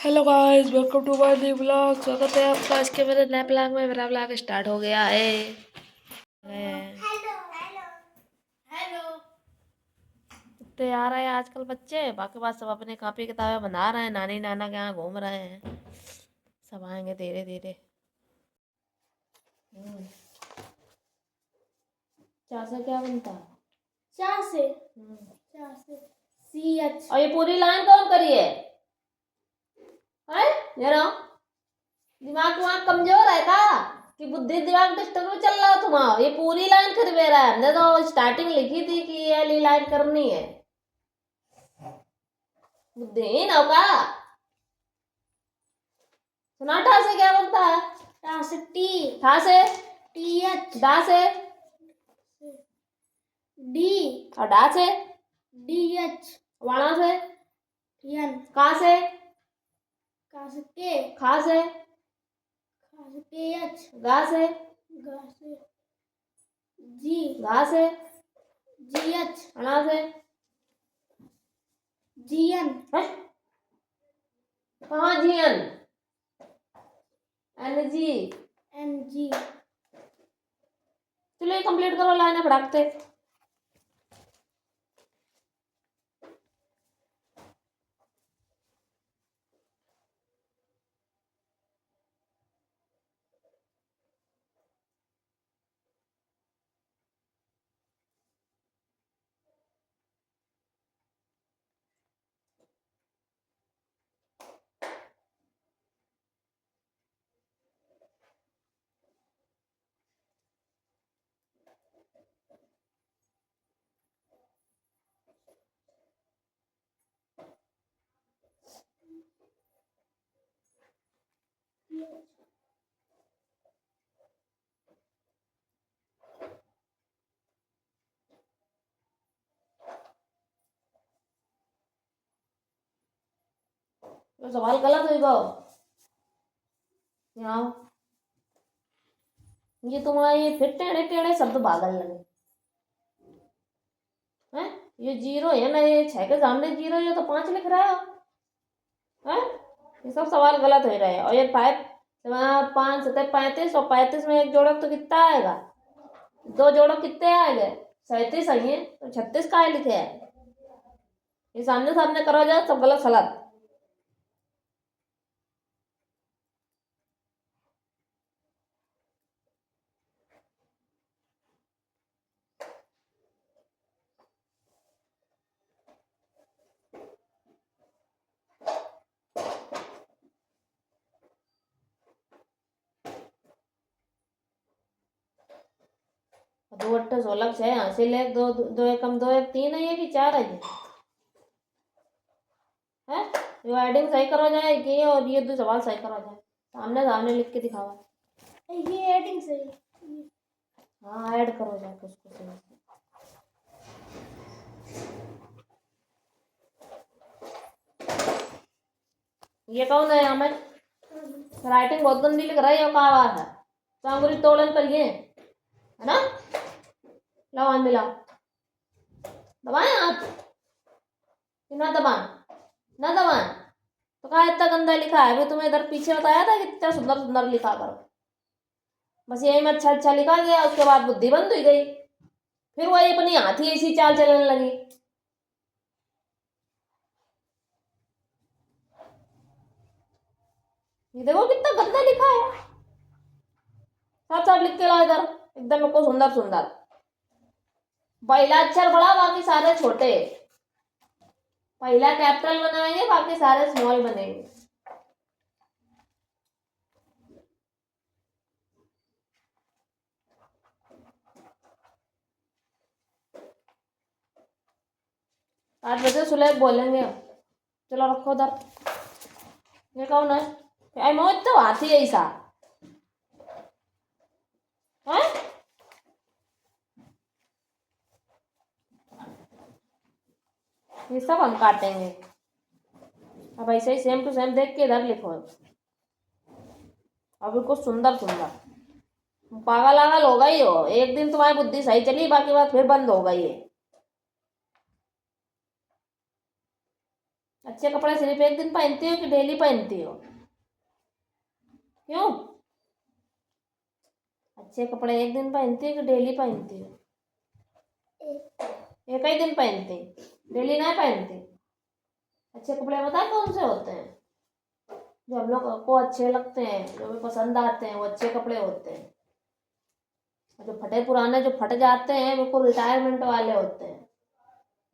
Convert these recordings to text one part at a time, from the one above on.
Hello guys, welcome to my new blog. स्वागत है आपका इसके मेरे नए ब्लॉग में। मेरा ब्लॉग स्टार्ट हो गया है। Hello hello hello. इतने आ रहे हैं आजकल बच्चे, बाकी बात सब अपने कॉपी किताबें बना रहे हैं, नानी नाना के यहाँ घूम रहे हैं। सब आएंगे धीरे धीरे। चाय से क्या बनता है? चार से चार से सी एच। और ये पूरी लाइन कौन करी है? जरा दिमाग तुम्हारा कमजोर है का कि बुद्धि दिमाग डिस्टर्ब में चल रहा तुम्हारा? ये पूरी लाइन करवे रहा है। हमने तो स्टार्टिंग लिखी थी कि ये वाली लाइन करनी है। बुद्धिहीन हो का? सुनाटा से क्या बनता है? टा से टी। ठा से टी एच। डा से डी। और डा से डी एच। वाणा से एन। का से का से के। खा से खा से के एच। गा से गा से जी। घा से जी एच। अणा से जी एन। है कहाँ जियन? N G. N G. चलो ये कंप्लीट करो लाइन फटाकते। तो सवाल गलत हुई गो। यहाँ ये तुम्हारा ये फिर टेढ़े टेढ़े शब्द बादल लगे हैं। ये जीरो है ना, ये 6 के सामने जीरो, ये तो 5 लिख रहा है। ये सब सवाल गलत हो रहे हैं। और ये 5 7 35 और 35 में एक जोड़क तो कितना आएगा? 2 जोड़क कितने आएंगे? 37 आई है तो 36 का लिखे है। ये सामने सामने करो जाए सब गलत सलत। दो अट्ठे 16 6 हासिल है। दो दो एकम 2 एक 3 है, ये कि 4 है? है ये एडिंग सही करो जाए कि और ये दो सवाल सही करो जाए। सामने सामने लिख के दिखावा। ये एडिंग से। हाँ ऐड करो जाए कुछ कुछ सही से। ये कौन है? हमें राइटिंग बहुत गंदी लिख रही है। का आवाज है सांगुरी तोड़न पर ये है ना। लो हाथ मिलाओ। दबाएं हाथ कि ना दबाएं? ना दबाएं तो कहा इतना गंदा लिखा है? अभी तुम्हें इधर पीछे बताया था कि इतना सुंदर सुंदर लिखा करो। बस यही में अच्छा अच्छा लिखा गया, उसके बाद बुद्धि बंद हुई गई। फिर वही अपनी हाथी ऐसी चाल चलने लगी। ये देखो कितना गंदा लिखा है। साफ साफ लिख के लाओ इधर एकदम को सुंदर सुंदर। पहला अक्षर बड़ा, बाकी सारे छोटे। पहला कैपिटल बनाएंगे, बाकी सारे स्मॉल बनेंगे। आज बजे सुलेख बोलेंगे। चलो रखो उधर। ये कौन है? आई मौज तो हाथी ऐसा है। ये सब हम काटेंगे। अब ऐसे ही सेम टू सेम देख के इधर लिखो। अब कुछ सुंदर सुंदर। पागल आगल हो गई हो। एक दिन तुम्हारी बुद्धि सही चली, बाकी बात फिर बंद हो गई है। अच्छे कपड़े सिर्फ एक दिन पहनती हो कि डेली पहनती हो? क्यों? अच्छे कपड़े एक दिन पहनती हो कि डेली पहनती हो? एक ही दिन पहनती, डेली नहीं पहनती। अच्छे कपड़े पता है कौन से होते हैं? जो हम लोग को अच्छे लगते हैं, जो हमें पसंद आते हैं, वो अच्छे कपड़े होते हैं। जो फटे पुराने जो फट जाते हैं बिल्कुल रिटायरमेंट वाले होते हैं,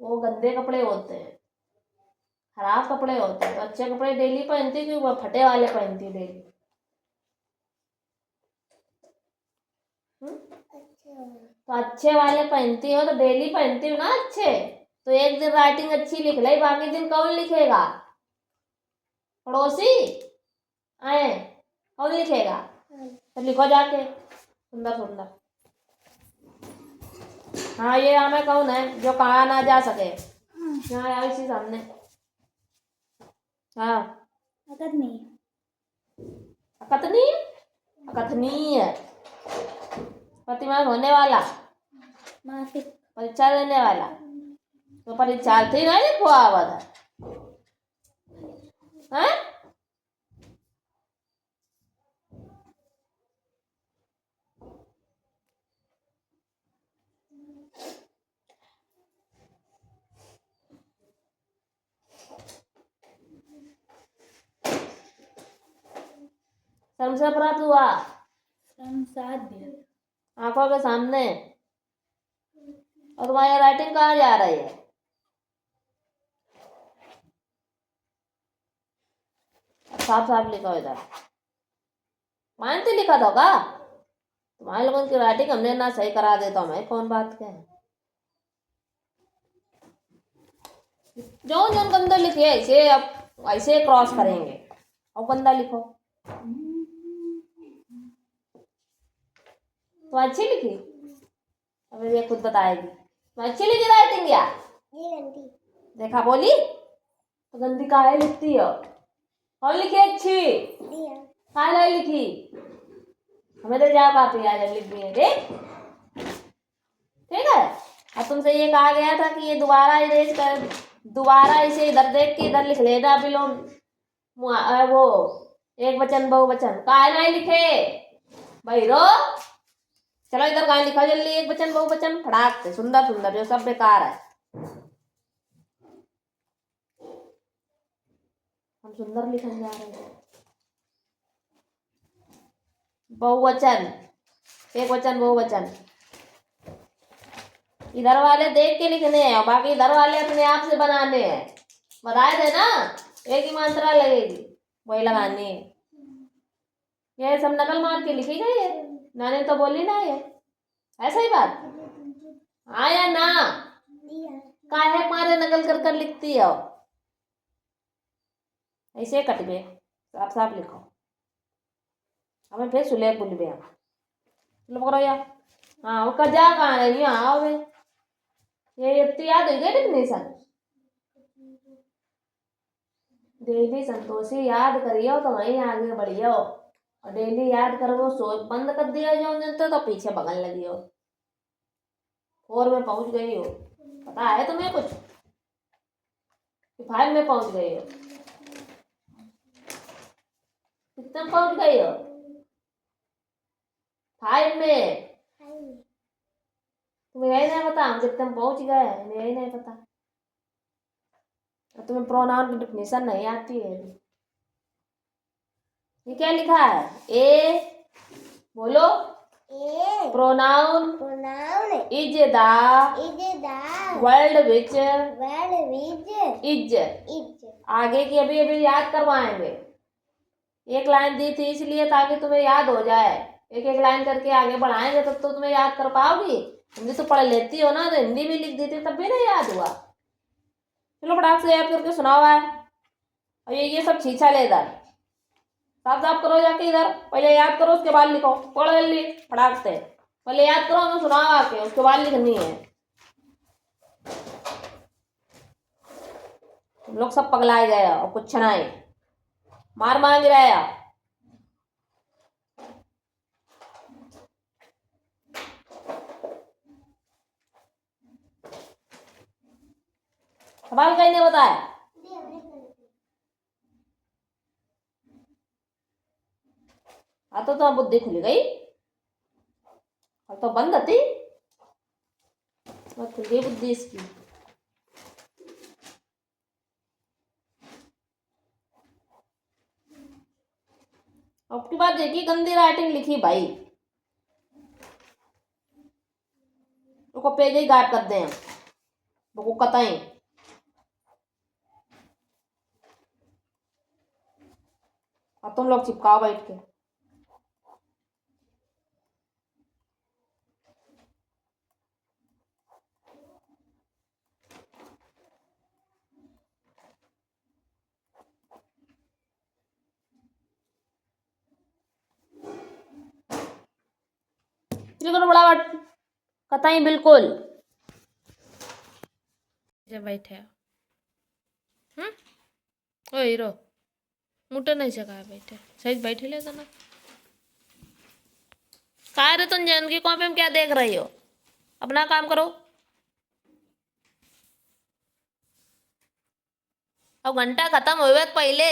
वो गंदे कपड़े होते हैं, खराब कपड़े होते हैं। तो अच्छे कपड़े डेली पहनती कि वो फटे वाले पहनती डेली? तो अच्छे वाले पहनती हो तो डेली पहनती हो ना अच्छे। तो एक दिन राइटिंग अच्छी लिख ली, बाकी दिन कौन लिखेगा? पड़ोसी आए, कौन लिखेगा? तो लिखो जाके सुंदर सुंदर। हाँ, ये हमें कौन है जो कहा ना जा सके? यहाँ आओ इसी सामने। हाँ, अकथनीय। अकथनीय? अकथनीय प्रतिमा होने वाला, मासिक। परीक्षा देने वाला। तो परीक्षार्थी नहीं लिखो आवत है? शर्म से अपराध हुआ संसाध्य। आंखों के सामने। और तुम्हारी राइटिंग कहाँ जा रही है? साफ साफ लिखो इधर। मानती लिखा था का? तुम्हारे लोगों की राइटिंग हमने ना सही करा दे तो हमें कौन बात के है? जो जो गंदा लिखे ऐसे अब ऐसे क्रॉस करेंगे। और गंदा लिखो तो अच्छी लिखी? अब ये खुद बताएगी तो अच्छी लिखी राइटिंग या देखा बोली तो गंदी काहे लिखती हो? कौन लिखी अच्छी? काहे नहीं लिखी? हमें तो जा कापी आ जब लिख दिए। ठीक है। अब तुमसे ये कहा गया था कि ये दोबारा इरेज कर, दोबारा इसे इधर देख के इधर लिख लेना बिलोम वो एक वचन बहुवचन। काहे नहीं लिखे भाई रो? चलो इधर कहाँ लिखा जल्दी एक वचन बहुवचन फटाक से सुंदर सुंदर, जो सब बेकार है। हम सुंदर लिखने जा रहे हैं। बहुवचन, एक वचन बहुवचन इधर वाले देख के लिखने हैं, बाकी इधर वाले अपने आप से बनाने हैं। बताए थे ना, एक ही मात्रा लगेगी वही लगानी है। ये सब नकल मार के लिखी गई है, मैंने तो बोली ना ये। ऐसा ही बात आया ना? काहे मारे नकल कर कर लिखती हो? ऐसे कटबे, साफ साफ लिखो। हमें फिर सुलेख बोल बे लो करो यार। हाँ वो कजा कहाँ रही? हाँ वे ये इतनी याद हो गई डेफिनेशन। डेली संतोषी याद करियो तो वहीं आगे बढ़ियो, और डेली याद करो सोच बंद कर दिया जो तो पीछे भगन लगी हो। 4 में पहुंच गई हो, पता है तुम्हें कुछ? 5 में पहुंच गई हो, कितने में पहुंच गई हो? 5 में। तुम्हें यही नहीं पता हम कितने में पहुंच गए? यही नहीं पता। तुम्हें प्रोनाउन की डिफिनेशन नहीं आती है। ये क्या लिखा है? ए बोलो। Pronoun is the world which is. आगे की अभी अभी याद करवाएंगे। एक लाइन दी थी इसलिए ताकि तुम्हें याद हो जाए। एक एक लाइन करके आगे बढ़ाएंगे तब तो तुम्हें याद कर पाओगी। हिंदी तो पढ़ लेती हो ना, तो हिंदी भी लिख दी थी तब भी नहीं याद हुआ। चलो फटाक से याद करके सुनाओ है। और ये सब छीछा ले इधर साफ साफ करो जाके। इधर पहले याद करो उसके बाद लिखो। पढ़ जल्दी फटाक से, पहले याद करो हमें सुनाओ आके, उसके बाद लिखनी है। तुम लोग सब पगलाए गए और कुछ नहीं, मार मांग रहे हो। सवाल कहीं नहीं बताया। तो बुद्धि खुल गई, और तो बंद थी, खुल गई बुद्धि इसकी। अब की बात देखी, गंदी राइटिंग लिखी भाई, उसको पेज ही गायब कर दें वो कतई। और तुम लोग चिपकाओ बैठ के। बड़ा कतई बिल्कुल जब बैठे ओ हीरो मुझे नहीं सका बैठे सही बैठे ले तो ना कहा रे तुम जैन की कॉपी में क्या देख रही हो, अपना काम करो। अब घंटा खत्म हुए तो पहले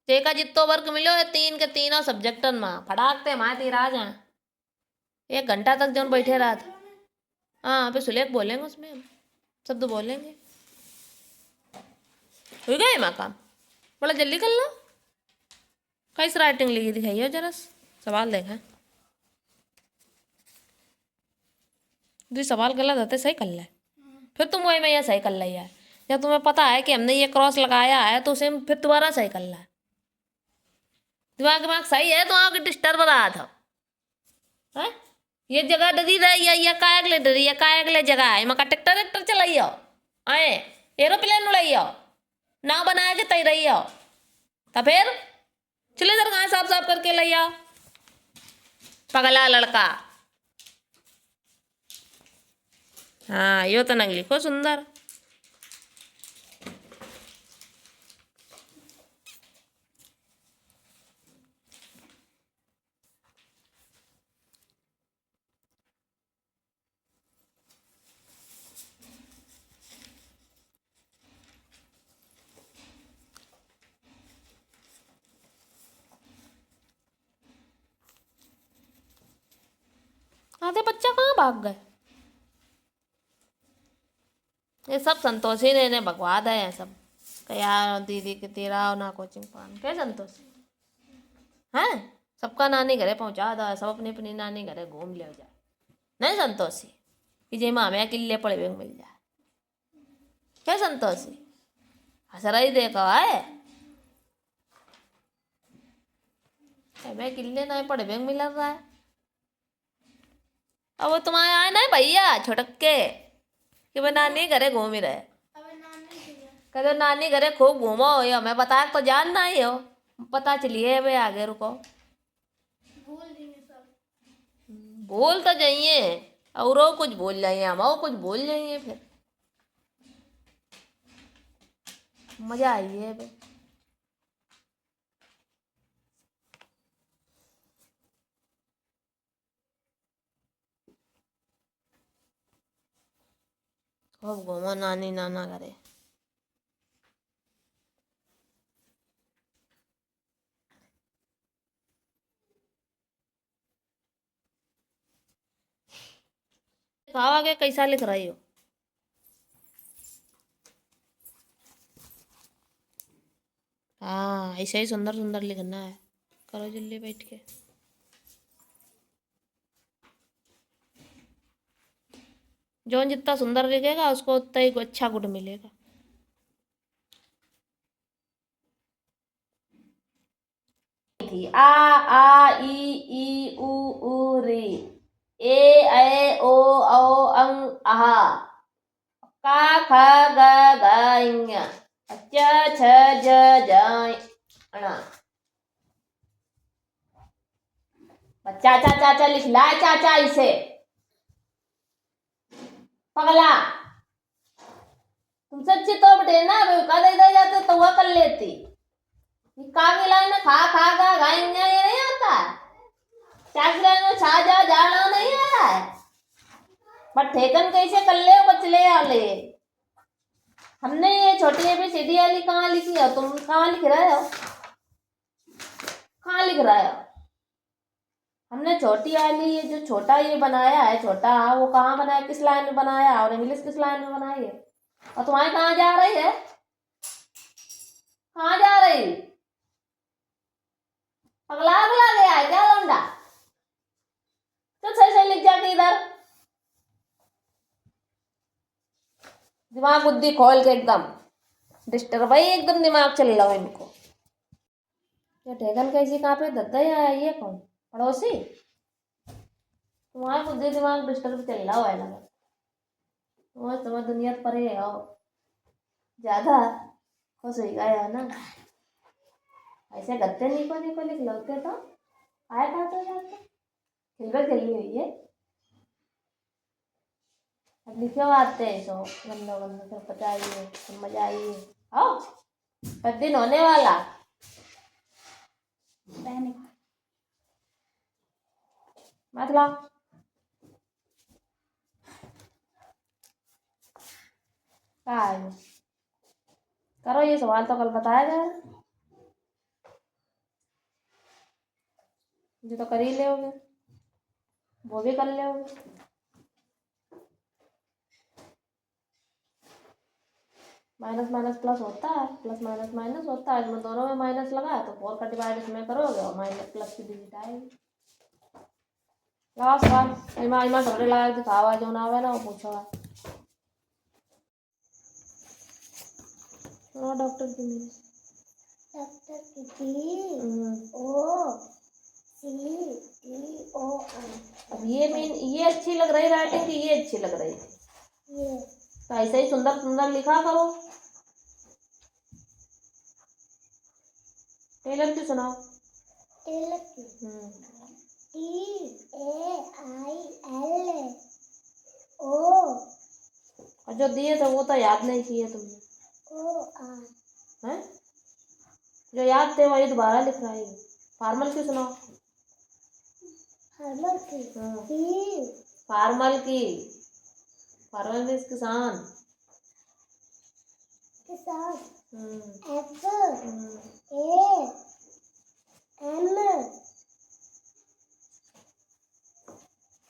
तेका जितो वर्क मिलो 3 के 3 सब्जेक्टन में फटाकते माती राज हैं। 1 घंटा तक जौन बैठे रहा था। हाँ पे सुलेख बोलेंगे, उसमें हम शब्द बोलेंगे। हो गए माँ काम, बड़ा जल्दी कर लो। कैसे राइटिंग लिखी दिखाइए जरा, सवाल देखा जो सवाल गलत होते सही कर ले, फिर तुम वही में यह सही कर लिया यार। जब तुम्हें पता है कि हमने ये क्रॉस लगाया है तो उसे फिर दोबारा सही कर ला। दिमाग सही है तो आपके डिस्टर्ब रहा था है? ये जगह डरी रही है, ये कायक ले डरी है, कायक ले जगह है मका ट्रैक्टर ट्रैक्टर चलाइयो आए एरोप्लेन उड़ाइयो नाव बना के तय रही हो तो फिर चले जर गाय साफ साफ करके लिया पगला लड़का। हाँ यो तो नंग लिखो सुंदर। आधे बच्चा कहाँ भाग गए, ये सब संतोषी ने भगवा दे हैं सब। यार दीदी के तेरा ना कोचिंग पान क्या संतोषी हैं, सबका नानी घरे पहुंचा दो, सब अपनी अपनी नानी घरे घूम ले जाए। नहीं संतोषी कि जे मामे किले पड़े हुए मिल जाए, क्या संतोषी हसरा ही देखो है मैं किले ना पड़े हुए मिल रहा है। अब वो तुम्हारे आए ना भैया छोटके कि मैं नानी घरे घूम ही रहे, कहते नानी घरे खूब घूमो यो मैं बता तो जानना ही हो, पता चलिए वे आगे रुको भूल तो जाइए और वो कुछ भूल जाइए हम और कुछ भूल जाइए फिर मजा आइए बे। खूब घूमो नानी नाना घरे। खावा के कैसा लिख रही हो, हाँ ऐसे ही सुंदर सुंदर लिखना है, करो जल्दी बैठ के। जो जितना सुंदर लिखेगा उसको उतना ही अच्छा गुड मिलेगा। आ ई उ री ए ओ अंग आहा का ख ग घ ङ च छ ज ज ण। चाचा चाचा लिख ला चाचा इसे पगला तुम सच्ची तो बटे ना कद इधर जाते तो वह कर लेती का ना खा खा गा गाएंगे ये नहीं आता चाकरा छा जा जाना नहीं आ रहा है बट ठेकन कैसे कर ले बचले वाले। हमने ये छोटी अभी सीधी वाली कहाँ लिखी है, तुम कहाँ लिख रहे हो, कहाँ लिख रहे हो हमने छोटी वाली ये जो छोटा ये बनाया है छोटा, वो कहाँ बनाया, किस लाइन में बनाया, और इंग्लिश किस लाइन में बनाई है? और तुम्हारी कहाँ जा रही है? कहाँ जा रही? पगला पगला गया है क्या लौंडा? तो सही सही लिख जाती इधर, दिमाग बुद्धि खोल के एकदम डिस्टर्ब भाई, एकदम दिमाग चल रहा है इनको। ये ढेगन कैसी कहाँ पे धद्दा है? ये कौन पड़ोसी? तुम्हारा बुद्धि दिमाग डिस्टर्ब चल रहा है लगा, तुम्हारी दुनिया परे है और ज्यादा खुश हो गया ना। ऐसे गत्ते निको निको लिख लोगे तो आए कहाँ तो जाते खिलबे खिली हुई है। अब लिखे आते हैं सो गंदा गंदा सब बताइए, सब मजा आइए। आओ कब दिन होने वाला मतलब क्या है? करो ये सवाल तो कल बताया गया, जो तो कर ही लोगे, वो भी कर लोगे। माइनस माइनस प्लस होता है, प्लस माइनस माइनस होता है, इसमें दोनों में माइनस लगा है तो 4 का डिवाइड इसमें करोगे और माइनस प्लस की डिजिट आएगी। लगाओ सवाल, इमा थोड़े लगा दिखावा, जो ना आवे ना वो पूछो। डॉक्टर की मेरी O C T O R। अब ये अच्छी लग रही राइटिंग की ये अच्छी लग रही थी, ये तो ऐसे ही सुंदर सुंदर लिखा करो। टेलर की सुनाओ। टेलर की TAIL O और जो दिए थे वो तो याद नहीं किए तुमने, OR। हैं? जो याद थे वही दोबारा लिख रहा है। फार्मल की सुनाओ। फार्मर की फार्मल की, फार्मल मीन्स किसान। किसान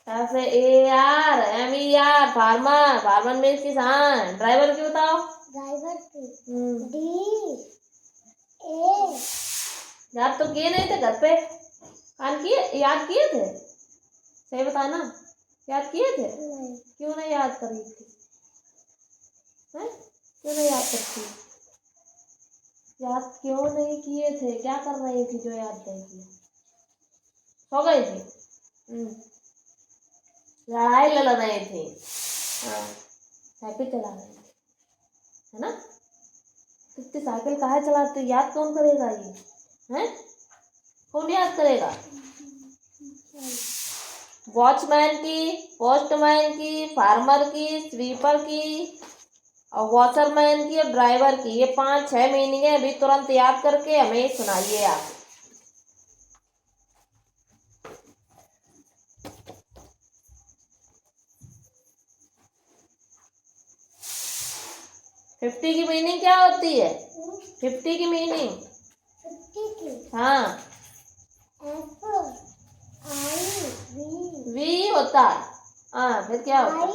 F A M FARMER, farmer, farmer means किसान। ड्राइवर की बताओ। ड्राइवर की DA। याद तो किए नहीं थे घर पे, कान किए, याद किए थे? सही बताना, याद किए थे? क्यों नहीं याद करी थी? हैं? क्यों नहीं याद करती? याद क्यों नहीं किए थे? क्या कर रही थी जो याद नहीं किया? सो गई थी? लड़ाई लड़ रही थी? हाँ, साइकिल चला रही थी, है ना? कितनी साइकिल काहे चलाती? याद कौन करेगा ये? हैं? कौन याद करेगा? वॉचमैन की, पोस्टमैन की, फार्मर की, स्वीपर की और वॉशरमैन की और ड्राइवर की, ये 5-6 मीनिंग है। अभी तुरंत याद करके हमें सुनाइए आप। फिफ्टी की मीनिंग क्या होती है? 50 की मीनिंग, 50 की हाँ FIV वी होता है, हाँ फिर क्या होता है?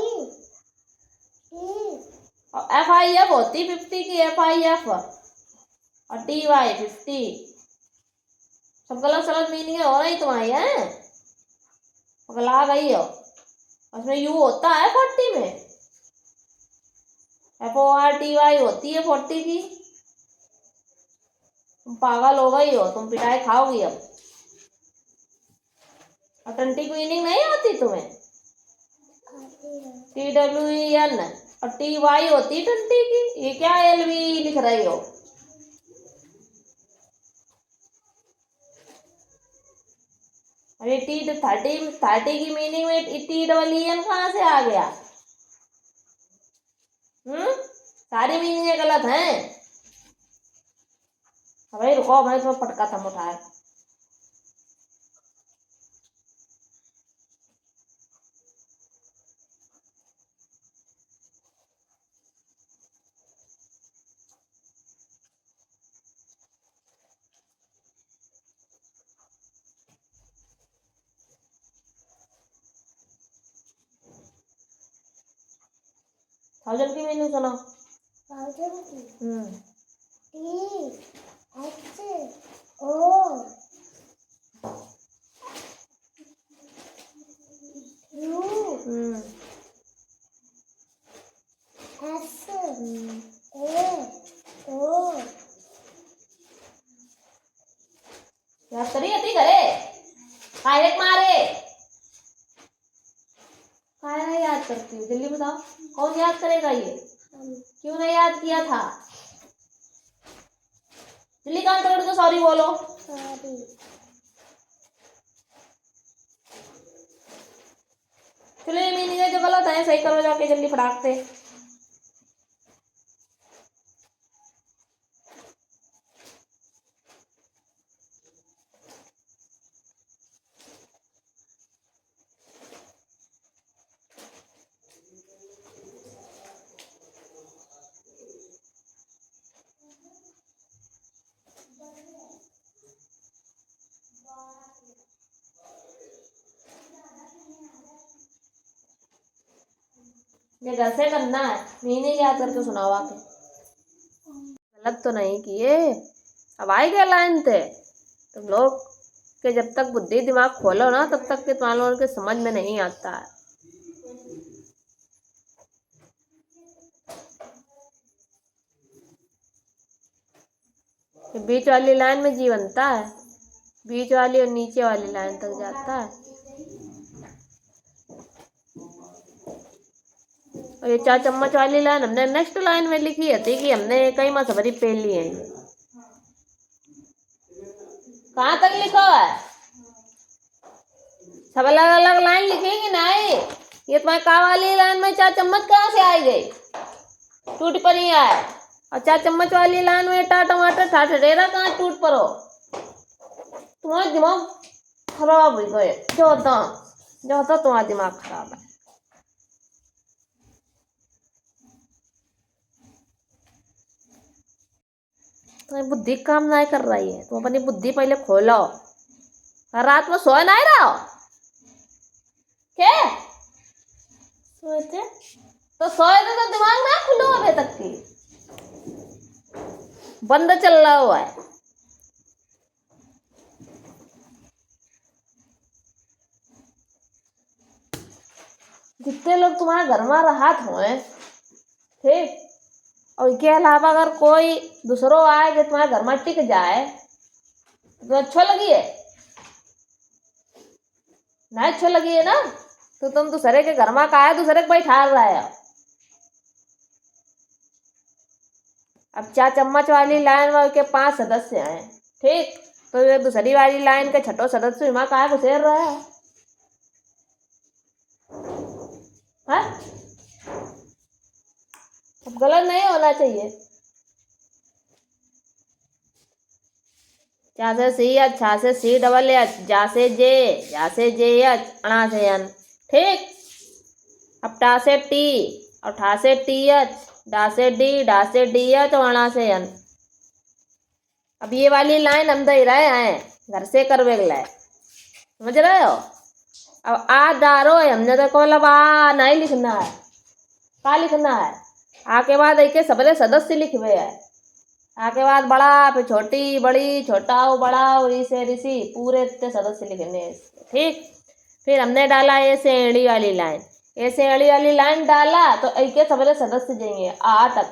और FIF होती 50 की, FIF और TY 50। सब गलत सलत मीनिंग हो रही तुम्हारी है, पगला गई हो। उसमें यू होता है 40 में, FORTY होती है 40 की। तुम पागल हो गई हो, तुम पिटाई खाओगी अब। और 20 की मीनिंग नहीं होती तुम्हें? TWEN और TY होती 20 की। ये क्या LV लिख रही हो? अरे थर्टी की मीनिंग में TEEN कहाँ से आ गया? सारी मीनिंग गलत हैं। भाई रुको, मैं तो पटका थम उठाया। 1000 की मीनिंग सुनाओ। 1000 की T H O U S A O। याद करिए अति करे काहे मारे काहे नहीं याद करती हो जल्दी बताओ कौन याद करेगा ये क्यों नहीं याद किया था जल्दी कान पकड़ के सॉरी बोलो सॉरी चलो ये मीनिंग है जो गलत है सही करो जाके जल्दी फटाक से ये घर से करना है मीनिंग याद करके सुनाओ आके गलत तो नहीं किए अब आई गए लाइन थे तुम लोग के जब तक बुद्धि दिमाग खोलो ना तब तक के तुम्हारे लोगों के समझ में नहीं आता है ये बीच वाली लाइन में जी बनता है बीच वाली और नीचे वाली लाइन तक जाता है और ये 4 चम्मच वाली लाइन हमने नेक्स्ट लाइन में लिखी है थी कि हमने कई मसवरी पेल ली है ये कहाँ तक लिखा है सब अलग अलग लाइन लिखेंगे नहीं ये तुम्हारे का वाली लाइन में 4 चम्मच कहाँ से आई गई टूट पर ही आए और 4 चम्मच वाली लाइन में टा टमाटर ठा ठेरा कहाँ टूट पड़ो तुम्हारा दिमाग खराब हो गए जो होता तुम्हारा दिमाग खराब है तुम्हारी बुद्धि काम नहीं कर रही है तुम अपनी बुद्धि पहले खोलो रात में सोए नहीं रहो क्या सोते तो सोए तो दिमाग ना खुलो अभी तक की बंद चल रहा हुआ है जितने लोग तुम्हारे घर में राहत हुए ठीक और इसके अलावा अगर कोई दूसरों आए जो तुम्हारे घर में टिक जाए तो अच्छा लगी है नहीं अच्छा लगी है ना तो तुम दूसरे के घर में का है दूसरे को बैठा रहा है अब 4 चम्मच वाली लाइन में के 5 सदस्य हैं ठीक तो ये दूसरी वाली लाइन के छठो सदस्य में का घुसेर रहा है अब गलत नहीं होना चाहिए चा से सी एच छा से सी डबल एच जा से जे एच अणा से एन ठीक अब टा से टी और ठा से टी एच डा से डी एच और अणा से एन अब ये वाली लाइन हम दे रहे हैं घर से करवे गए समझ रहे हो अब आ दारो है हमने तो मतलब आ नहीं लिखना है क्या लिखना है आके बाद एक सबरे सदस्य लिखवे है आके बाद बड़ा फिर छोटी बड़ी छोटा बड़ा और इसे ऋषि पूरे इतने सदस्य लिखने ठीक फिर हमने डाला ऐसे एड़ी वाली लाइन ऐसे एड़ी वाली लाइन डाला तो एक सबरे सदस्य जाएंगे आ तक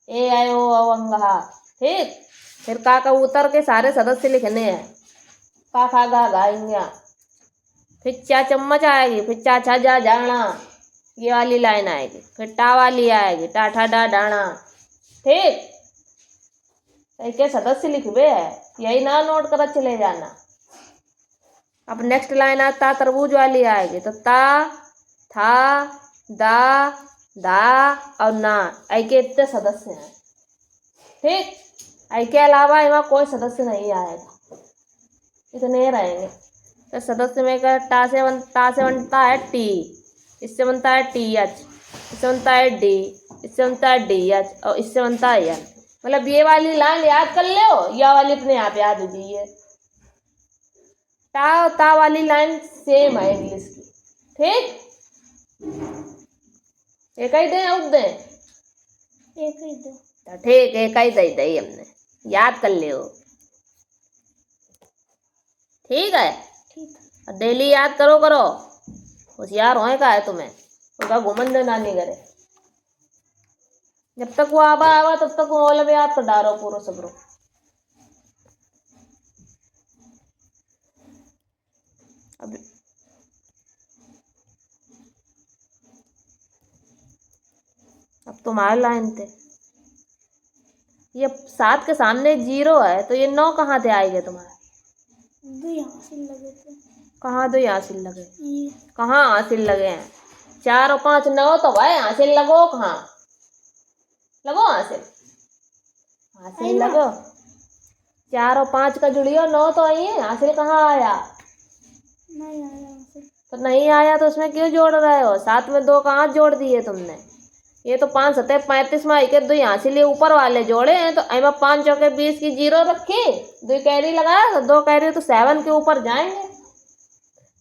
ए आए ओ अंगा ठीक फिर का कबूतर के सारे सदस्य लिखने हैं का खा गा गाएंगे फिर 4 चम्मच आएगी फिर चा छा जा जाना ये वाली लाइन आएगी फिर टा वाली आएगी टा ठा डा डाना ठीक एक सदस्य लिखबे है यही ना नोट कर चले जाना अब नेक्स्ट लाइन आता तरबूज वाली आएगी तो ता था दा दा और ना ऐके इतने सदस्य हैं ठीक ऐके अलावा यहाँ कोई सदस्य नहीं आएगा इतने रहेंगे तो सदस्य में का टा से बनता है टी इससे बनता है टी एच इससे बनता है डी इससे बनता है डी एच और इससे बनता है एन मतलब ये वाली लाइन याद कर ले या वाली अपने आप याद हो जाइए ता वाली लाइन सेम है इंग्लिश की ठीक एक ही दे और दे? एक ही दो। तो ठीक, एक ही दे दी हमने, याद कर लियो। ठीक है, ठीक है। और डेली याद करो करो, होशियार होए का है तुम्हें, उसका घुमन देना नहीं करे। जब तक वो आवा आवा तब तक वो वाला भी याद कर डारो पूरा सबरो। अब तुम्हारी लाइन थे, ये 7 के सामने 0 है तो ये 9 कहाँ से आएंगे तुम्हारे? दो यहाँ से लगे थे। कहाँ दो हासिल लगे? ये कहाँ हासिल लगे हैं? 4 और 5 9 तो भाई हासिल लगो कहाँ? लगो हासिल, हासिल लगो। 4 और 5 का जुड़ियो 9 तो आई है, हासिल कहाँ आया? नहीं आया हासिल। तो नहीं आया तो उसमें क्यों जोड़ रहे हो? 7 में 2 कहाँ जोड़ दिए तुमने? ये तो 5 सतह 35 में आई के 2 हासिल ऊपर वाले जोड़े हैं, तो एम 5 चौके 20 की 0 रखी, 2 कैरी लगाया तो 2 कैरी तो 7 के ऊपर जाएंगे।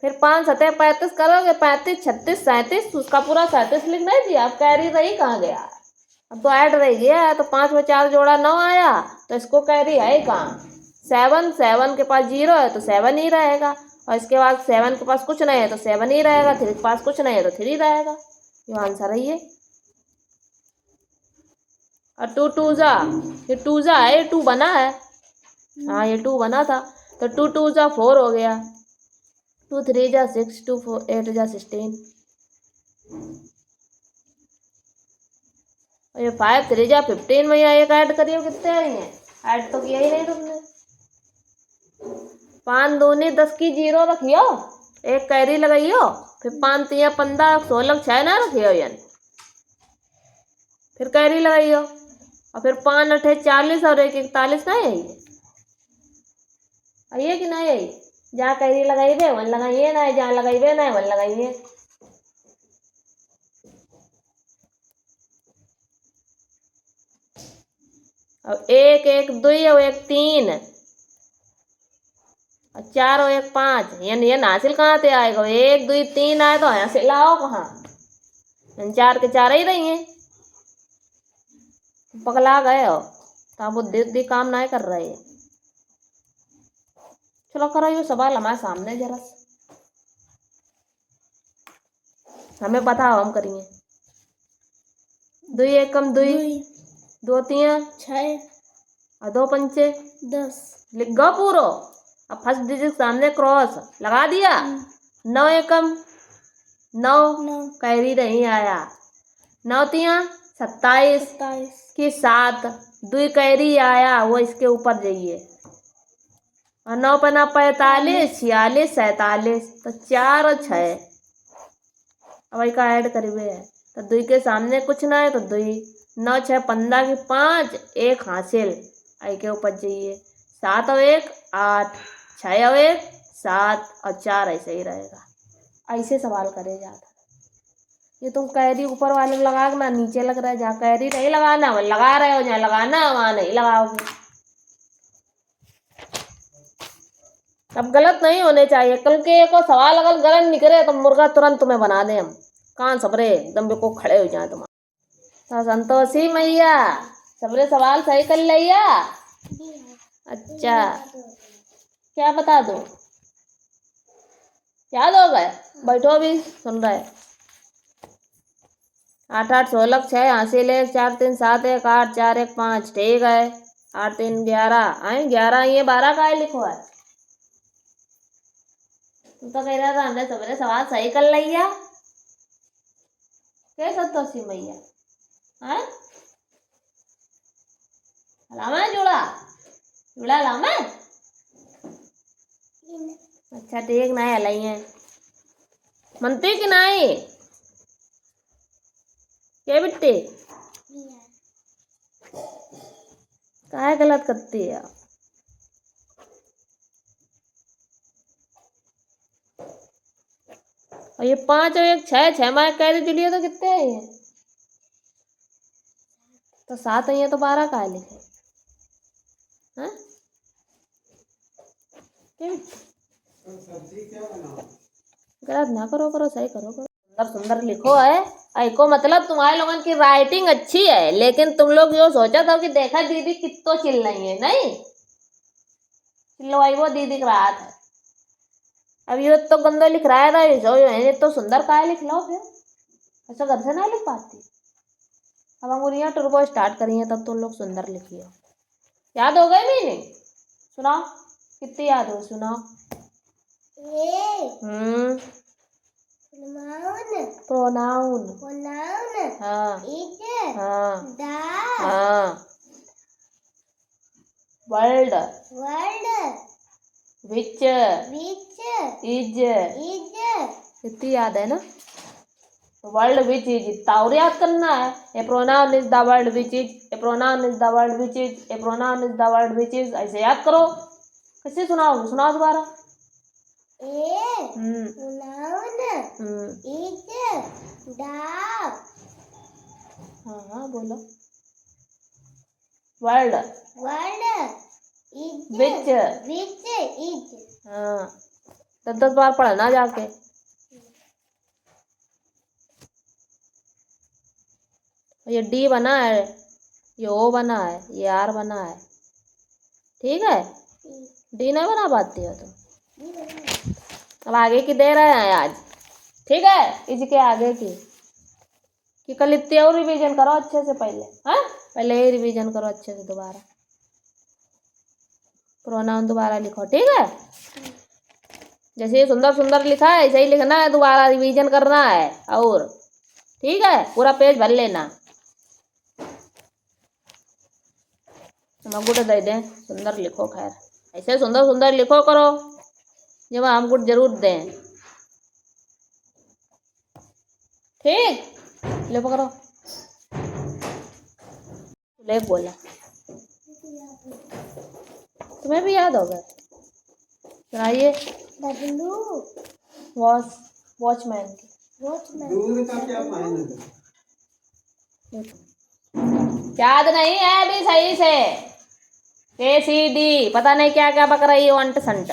फिर 5 सतह 35 करोगे, 35 36 37, उसका पूरा 37 लिख नहीं दिया, अब कैरी रही कहाँ गया? अब तो ऐड रह गया, तो 5 में 4 जोड़ा 9 आया, तो इसको कैरी है कहाँ? 7 के पास 0 है तो 7 ही रहेगा, और इसके बाद 7 के पास कुछ नहीं है तो 7 ही रहेगा, 3 के पास कुछ नहीं है तो 3 रहेगा। ये आंसर है ये। और 2 2 जा, ये 2 जा है, ये 2 बना है, हाँ ये 2 बना था, तो 2 2 जा 4 हो गया, 2 3 जा 6, 2 4 8 जा 16, और ये 5 3 जा 15 में यहाँ एक ऐड करियो, कितने आई हैं? ऐड तो किया ही नहीं तुमने। 5 दूनी 10 की 0 रखियो, एक कैरी लगाइयो, फिर 5 3 15 16 6 ना रखियो, यानी फिर कैरी लगाइयो, और फिर 5 8 40 और 1 41 नहीं आई है? आइए कि नहीं आई? जहाँ कैरी लगाइबे वन लगाइए ना, जहाँ लगाइबे ना वन लगाइए। अब 1 1 2 और 1 3 और 4 और 1 5, यानी ये हासिल कहाँ से आएगा? 1 2 3 आए तो हासिल आओ कहाँ? 4 के 4 ही रही हैं, पगला गए हो, तो बुद्धि बुद्धि काम नहीं कर रही है। चलो करो ये सवाल हमारे सामने जरा, हमें पता हो हम करेंगे। 2 1 2 2 3 6 और 2 पंचे 10। लिख गो पूरो। अब फर्स्ट डिजिट सामने क्रॉस लगा दिया, 9 1 9 कैरी नहीं आया, 9 3 27 की 7, 2 कैरी आया, वो इसके ऊपर जाइए, और 9 पे 9 45 46 47, तो 4 और 6 अब वही का ऐड करिए, तो 2 के सामने कुछ ना है तो 2, 9 6 15 की 5, 1 हासिल आई के ऊपर जाइए, 7 और 1 8, 6 और 1 7 और 4 ऐसे ही रहेगा। ऐसे सवाल करे जाता। ये तुम कैरी ऊपर वाले में लगा ना, नीचे लग रहा है, जहाँ कैरी नहीं लगाना वहाँ लगा रहे हो, जहाँ लगाना वहाँ नहीं लगाओगे। अब गलत नहीं होने चाहिए, कल के को सवाल अगर गलत निकले तो मुर्गा तुरंत तुम्हें बना दे हम, कान सबरे एकदम को खड़े हो जाए तुम्हारे। तो संतोषी मैया सबरे सवाल सही कर लिया? अच्छा, क्या बता दो? याद हो गए? बैठो भी सुन रहे। 8 8 16 6 हासिल 1 4 3 7 1 8 4 1 5, ठीक है, 8 3 11 आए 11, ये 12 का है लिखो है। तुम तो कह रहा था हमने सबरे सवाल सही कर लिया, क्या संतोषी मैया? हाँ लामा जुड़ा जुड़ा लामा, अच्छा ठीक, नहीं हलाई है मनती कि नहीं? क्या बिट्टी काहे गलत करती है? और ये 5 और 1 6 6 में कैरी जुड़िए तो कितने है ये? तो 7 है, तो 12 का है लिखे। हाँ गलत ना करो, करो सही करो, करो सुंदर सुंदर लिखो है। को मतलब तुम्हारे लोगों की राइटिंग अच्छी है, लेकिन तुम लोग जो सोचा था कि देखा दीदी कितो चिल्ल रही है, नहीं चिल्लवाई वो दीदी का रात है। अब ये तो गंदा लिख रहा है ना, ये तो सुंदर का लिख लो फिर, ऐसा घर से ना लिख पाती। अब अंगुरियां टर्बो स्टार्ट करी है तब तुम लोग सुंदर लिखिए। याद हो गई मीनिंग? सुनाओ कितनी याद हो, सुनाओ। प्रोनाउन हाँ हाँ हाँ। वर्ल्ड विच इज, कितनी याद है ना। वर्ल्ड विच इज इतना और याद करना है। A pronoun is the world which is, a pronoun is the world which is, a pronoun is the world which is, ऐसे याद करो। कैसे सुनाओ, सुनाओ दोबारा। हाँ हाँ बोलो। वर्ल्ड विच हाँ 10 बार पढ़ना जाके। ये डी बना है, ये ओ बना है, ये आर बना है, ठीक है। डी नहीं बना पाती हो तो अब आगे की दे रहे हैं आज, ठीक है। इसके आगे की कि कल इतनी और रिवीजन करो अच्छे से पहले, हाँ पहले ये रिवीजन करो अच्छे से दोबारा। प्रोनाउन दोबारा लिखो, ठीक है। जैसे ये सुंदर सुंदर लिखा है ऐसे ही लिखना है, दोबारा रिवीजन करना है और, ठीक है। पूरा पेज भर लेना। हम गुड दे दें, सुंदर लिखो, खैर ऐसे सुंदर सुंदर लिखो करो जब हम गुड जरूर दें, ठीक। ले पकड़ो, ले बोला तुम्हें भी याद होगा। सुनाइए। वॉचमैन की याद नहीं है अभी सही से। ACD पता नहीं क्या क्या बक रही है, want shunt.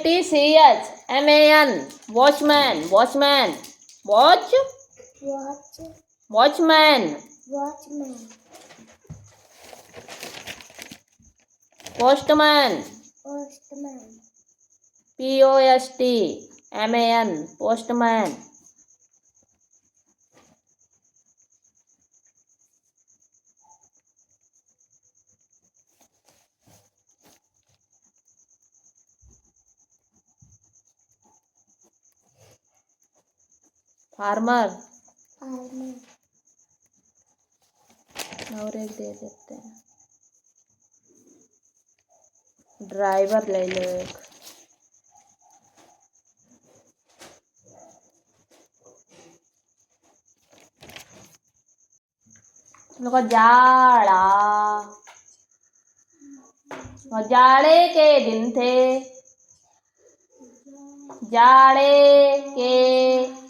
WATCHMAN watchman, watchman, watchman, postman, POSTMAN postman. Farmer और एक दे देते हैं, ड्राइवर ले लो एक। देखो जाड़ा, और जाड़े के दिन थे, जाड़े के,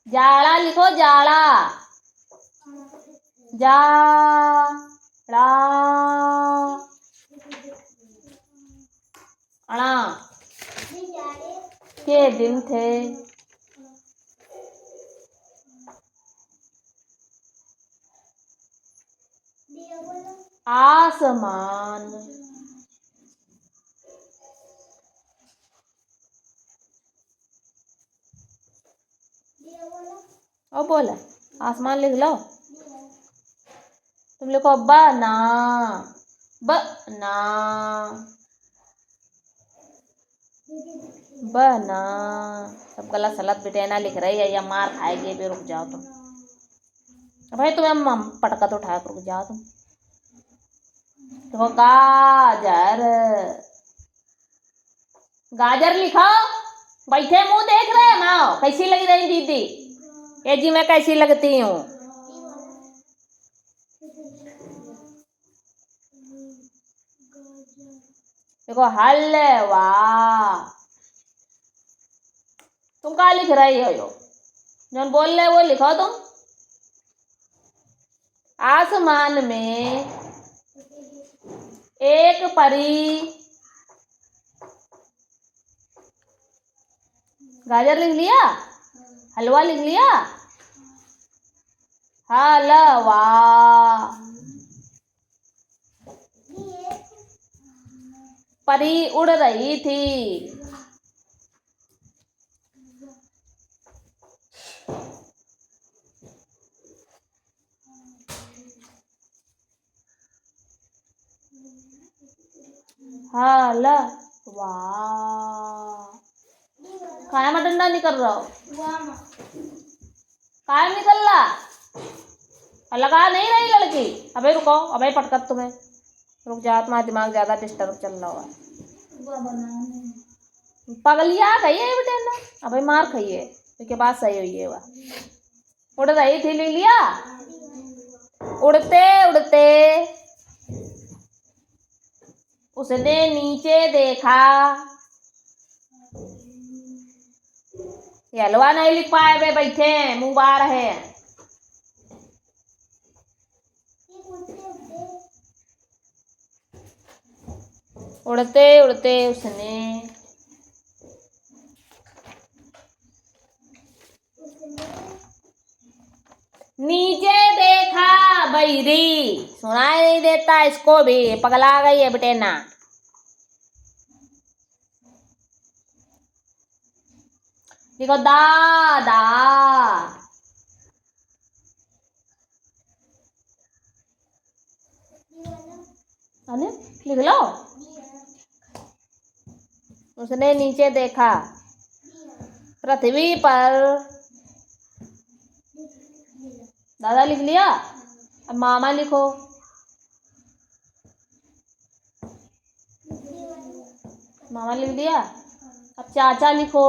जाड़ा लिखो, जाड़ा, जाड़ा अणा के दिन थे, आसमान, और बोला आसमान लिख लो। तुम लिखो बना, बना, बना। सब गलत सलत बिटेना लिख रही है या मार खाएगी भी। रुक जाओ तुम भाई, तुम्हें पटका तो उठाया, रुक जाओ तुम। देखो गाजर, गाजर लिखो। बैठे मुंह देख रहे हैं माओ, कैसी लग रही दीदी? ये जी मैं कैसी लगती हूँ? देखो हलवा, तुम क्या लिख रही हो यो? जो बोल रहे वो लिखो तुम। आसमान में एक परी। गाजर लिख लिया? हलवा लिख लिया? हलवा। परी उड़ रही थी। हलवा। काय में डंडा निकल रहा हो? काय निकल रहा? लगा नहीं रही लड़की। अबे रुको, अबे पटकत तुम्हें। रुक जा, तुम्हारा दिमाग ज्यादा डिस्टर्ब चल रहा हुआ। पगलिया खाइए बेटे ना। अबे मार खाइए इसके बाद सही हुई है। वह उड़ रही थी, ले लिया? उड़ते उड़ते उसने नीचे देखा। ये हलवा नहीं लिख पाए वे, बैठे हैं मुंह बाहर है। उड़ते उड़ते उसने नीचे देखा। बैरी सुनाई नहीं देता इसको भी, पगला गई है बेटे ना। देखो दादा। अरे लिख लो। उसने नीचे देखा। पृथ्वी पर। दादा लिख लिया? अब मामा लिखो। मामा लिख दिया? अब चाचा लिखो।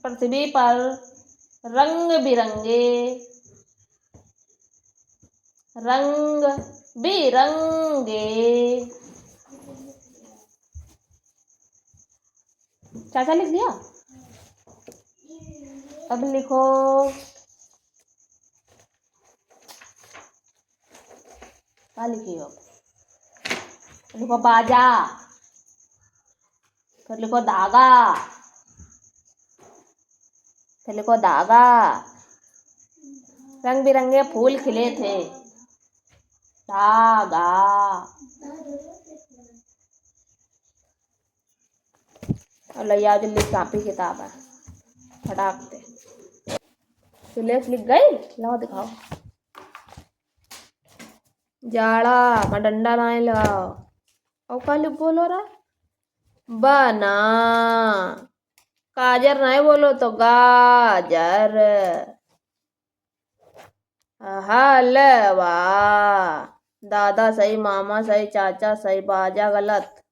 पृथ्वी पर रंग बिरंगे चाचा लिख दिया? अब लिखो। क्या लिखियो? लिखो बाजा। फिर लिखो धागा। फिर लिखो धागा। रंग बिरंगे फूल खिले थे। धागा। और लिया जल्दी कापी किताब है, फटाक से। सिलेक्ट लिख गई? लाओ दिखाओ। जाड़ा का डंडा ना लगाओ। और क्या लिख बोलो रहा? बना। गाजर नहीं बोलो तो गाजर। हलवा। दादा सही, मामा सही, चाचा सही, बाजा गलत।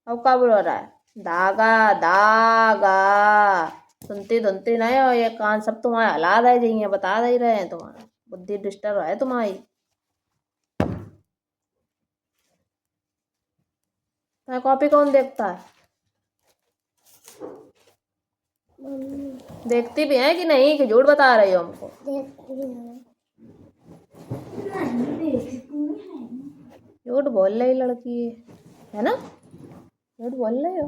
अब क्या बोल रहा है? धागा धागा। सुनती धुनती नहीं हो, ये कान सब तुम्हारे हला दे जाइए, बता दे रहे हैं। तुम्हारा बुद्धि डिस्टर्ब है तुम्हारी। कॉपी कौन देखता है? देखती भी है कि नहीं, कि झूठ बता रही हो हमको? झूठ बोल रही लड़की है ना? झूठ बोल रही हो।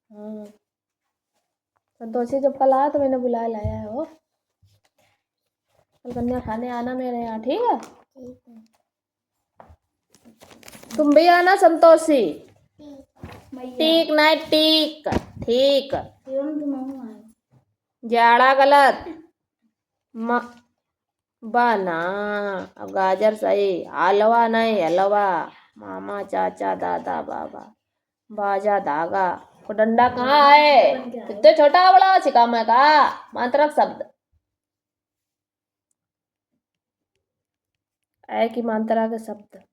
हाँ, संतोषी जब कल आया तो मैंने बुला लाया है। वो कल कन्या खाने आना मेरे यहाँ, ठीक है? तुम भी आना संतोषी। ठीक नहीं, ठीक ठीक। जाड़ा गलत। बना। अब गाजर सही। हलवा नहीं, हलवा। मामा चाचा दादा बाबा। बाजा धागा। वो डंडा कहाँ है? कितने छोटा बड़ा सिका मैं का मात्रक शब्द है कि मात्रा के शब्द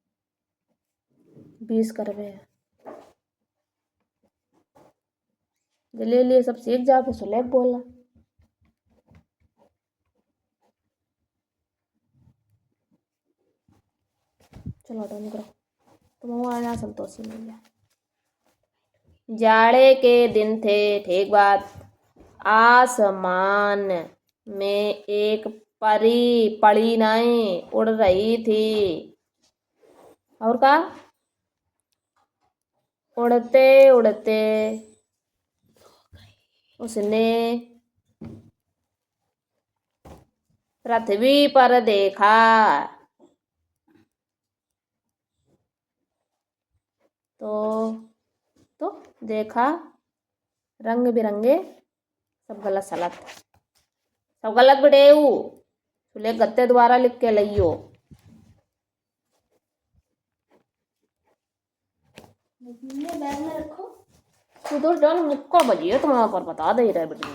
20 करवे हैं। ले लिए सब सीख जाओ, फिर सुलेख बोलना। चलो हटो, निकलो। तुम आ जा संतोषी मिल जाए। जाड़े के दिन थे, ठीक बात। आसमान में एक परी पड़ी नहीं उड़ रही थी। और का उड़ते उड़ते उसने पृथ्वी पर देखा तो देखा रंग बिरंगे, सब गलत सलत, सब गलत बेटेऊ। सुले गत्ते द्वारा लिख के लियो। ये बैग में रखो। तू तो डन मुक्का बजिए तुम्हारा पर बता दे रहे बेटी।